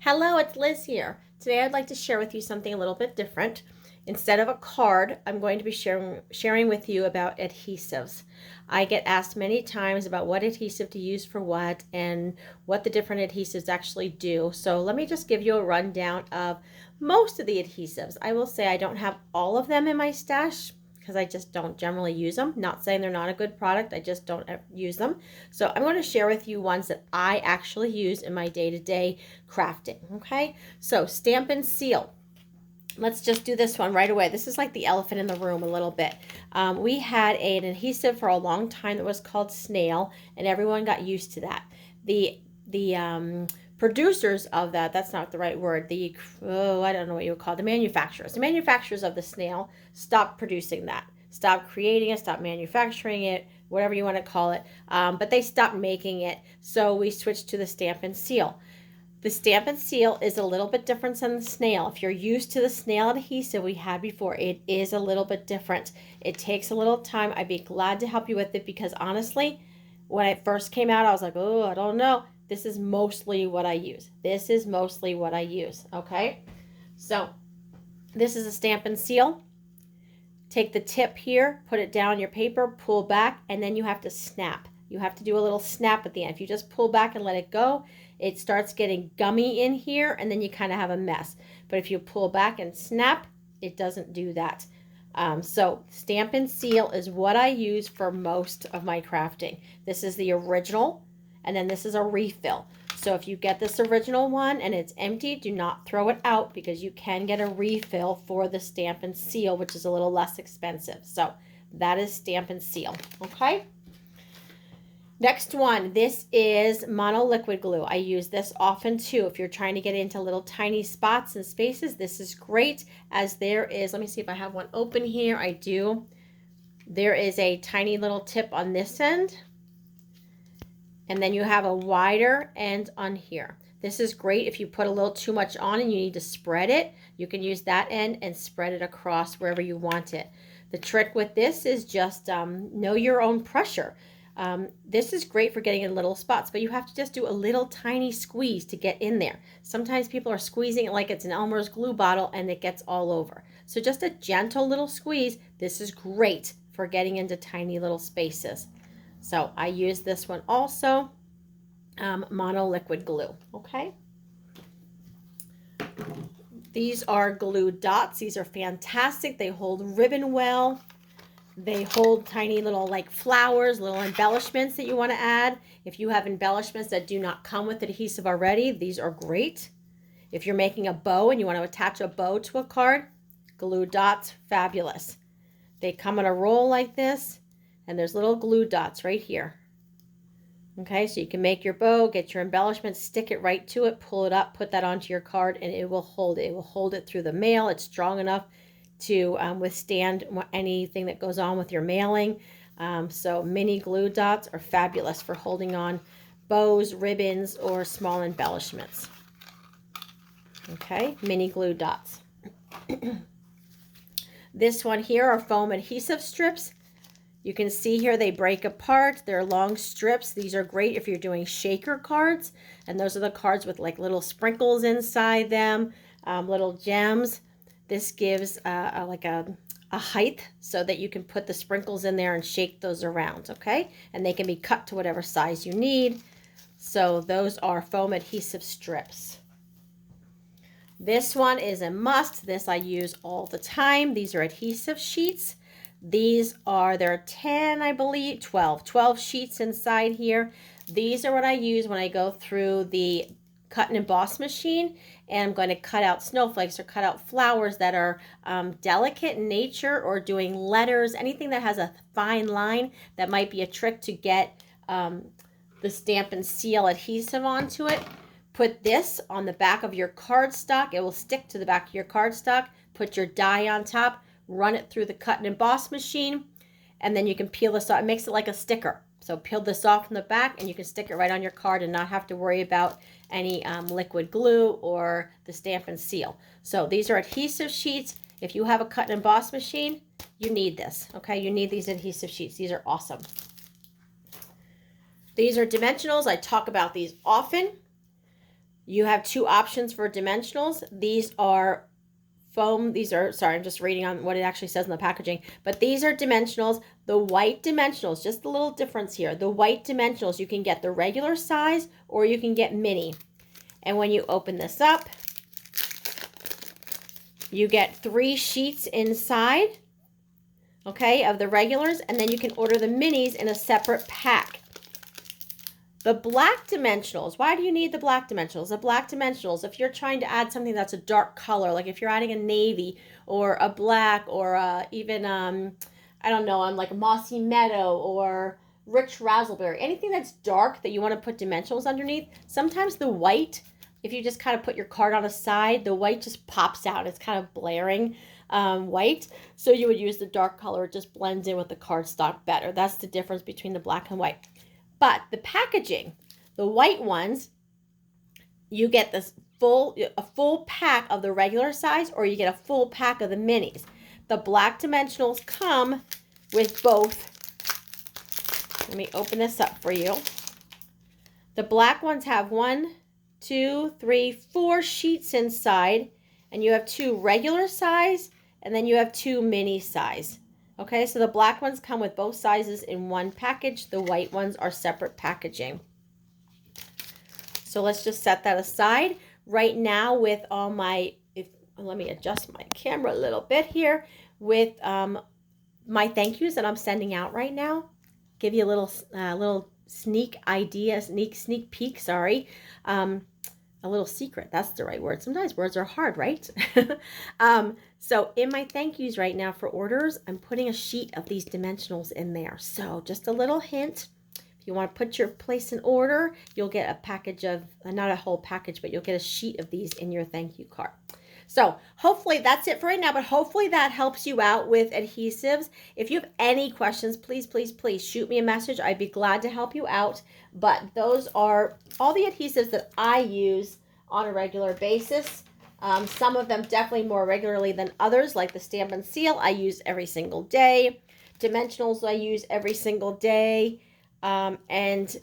Hello, it's Liz here. Today I'd like to share with you something a little bit different. Instead of a card, I'm going to be sharing with you about adhesives. I get asked many times about what adhesive to use for what and what the different adhesives actually do. So let me just give you a rundown of most of the adhesives. I will say I don't have all of them in my stash because I just don't generally use them. Not saying they're not a good product, I just don't use them. So I'm going to share with you ones that I actually use in my day-to-day crafting, okay? So stamp and seal. Let's just do this one right away. This is like the elephant in the room a little bit. We had an adhesive for a long time that was called snail, and everyone got used to that. The producers of that's not the right word, I don't know what you would call it, the manufacturers of the snail stopped producing that, stopped creating it, stopped manufacturing it, whatever you want to call it, but they stopped making it, so we switched to the stamp and seal. The stamp and seal is a little bit different than the snail. If you're used to the snail adhesive we had before, it is a little bit different. It takes a little time. I'd be glad to help you with it because honestly, when it first came out, I was like, oh, I don't know. This is mostly what I use. Okay? So this is a stamp and seal. Take the tip here, put it down your paper, pull back, and then you have to snap. You have to do a little snap at the end. If you just pull back and let it go, it starts getting gummy in here, and then you kind of have a mess. But if you pull back and snap, it doesn't do that. So stamp and seal is what I use for most of my crafting. This is the original, and then this is a refill. So if you get this original one and it's empty, do not throw it out because you can get a refill for the stamp and seal, which is a little less expensive. So that is stamp and seal, okay? Next one, this is mono liquid glue. I use this often too. If you're trying to get into little tiny spots and spaces, this is great, as there is, let me see if I have one open here. I do. There is a tiny little tip on this end, and then you have a wider end on here. This is great if you put a little too much on and you need to spread it. You can use that end and spread it across wherever you want it. The trick with this is just know your own pressure. This is great for getting in little spots, but you have to just do a little tiny squeeze to get in there. Sometimes people are squeezing it like it's an Elmer's glue bottle and it gets all over. So just a gentle little squeeze. This is great for getting into tiny little spaces. So I use this one also, mono liquid glue, okay? These are glue dots. These are fantastic. They hold ribbon well. They hold tiny little like flowers, little embellishments that you want to add. If you have embellishments that do not come with adhesive already, these are great. If you're making a bow and you want to attach a bow to a card, glue dots, fabulous. They come in a roll like this, and there's little glue dots right here. Okay, so you can make your bow, get your embellishments, stick it right to it, pull it up, put that onto your card, and it will hold it. It will hold it through the mail. It's strong enough to withstand anything that goes on with your mailing. So mini glue dots are fabulous for holding on bows, ribbons, or small embellishments. Okay, mini glue dots. This one here are foam adhesive strips. You can see here they break apart. They're long strips. These are great if you're doing shaker cards, and those are the cards with like little sprinkles inside them, little gems. This gives like a height so that you can put the sprinkles in there and shake those around, okay? And they can be cut to whatever size you need. So those are foam adhesive strips. This one is a must. This I use all the time. These are adhesive sheets. There are 10, I believe, 12 sheets inside here. These are what I use when I go through the cut and emboss machine, and I'm going to cut out snowflakes or cut out flowers that are delicate in nature, or doing letters, anything that has a fine line. That might be a trick to get the stamp and seal adhesive onto it. Put this on the back of your cardstock. It will stick to the back of your cardstock. Put your die on top, run it through the cut and emboss machine, and then you can peel this off. It makes it like a sticker. So peel this off from the back and you can stick it right on your card and not have to worry about any liquid glue or the stamp and seal. So these are adhesive sheets. If you have a cut and emboss machine, you need this, okay? You need these adhesive sheets. These are awesome. These are dimensionals. I talk about these often. You have two options for dimensionals. These are foam. These are, sorry, I'm just reading on what it actually says in the packaging, but these are dimensionals. The white dimensionals, just a little difference here. The white dimensionals, you can get the regular size or you can get mini. And when you open this up, you get 3 sheets inside, okay, of the regulars, and then you can order the minis in a separate pack. The black dimensionals, why do you need the black dimensionals? The black dimensionals, if you're trying to add something that's a dark color, like if you're adding a navy or a black or even, I don't know, like a mossy meadow or rich raspberry, anything that's dark that you want to put dimensionals underneath, sometimes the white, if you just kind of put your card on a side, the white just pops out. It's kind of blaring white. So you would use the dark color. It just blends in with the cardstock better. That's the difference between the black and white. But the packaging, the white ones, you get this a full pack of the regular size or you get a full pack of the minis. The black dimensionals come with both. Let me open this up for you. The black ones have 1, 2, 3, 4 sheets inside, and you have 2 regular size and then you have 2 mini size. Okay, so the black ones come with both sizes in one package. The white ones are separate packaging. So let's just set that aside. Right now with all my, let me adjust my camera a little bit here, with my thank yous that I'm sending out right now. Give you a little sneak peek, sorry. A little secret, that's the right word. Sometimes words are hard, right? So in my thank yous right now for orders, I'm putting a sheet of these dimensionals in there. So just a little hint. If you want to place an order, you'll get a package of, not a whole package, but you'll get a sheet of these in your thank you card. So hopefully that's it for right now, but hopefully that helps you out with adhesives. If you have any questions, please, please, please shoot me a message. I'd be glad to help you out. But those are all the adhesives that I use on a regular basis. Some of them definitely more regularly than others, like the Stamp and Seal I use every single day. Dimensionals I use every single day. And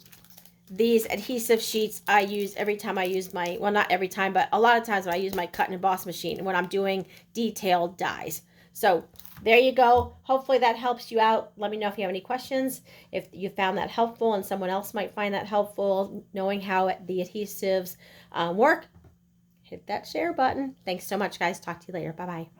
these adhesive sheets I use every time I use my, well, not every time, but a lot of times when I use my cut and emboss machine when I'm doing detailed dies. So there you go. Hopefully that helps you out. Let me know if you have any questions. If you found that helpful and someone else might find that helpful, knowing how the adhesives work, hit that share button. Thanks so much, guys. Talk to you later. Bye-bye.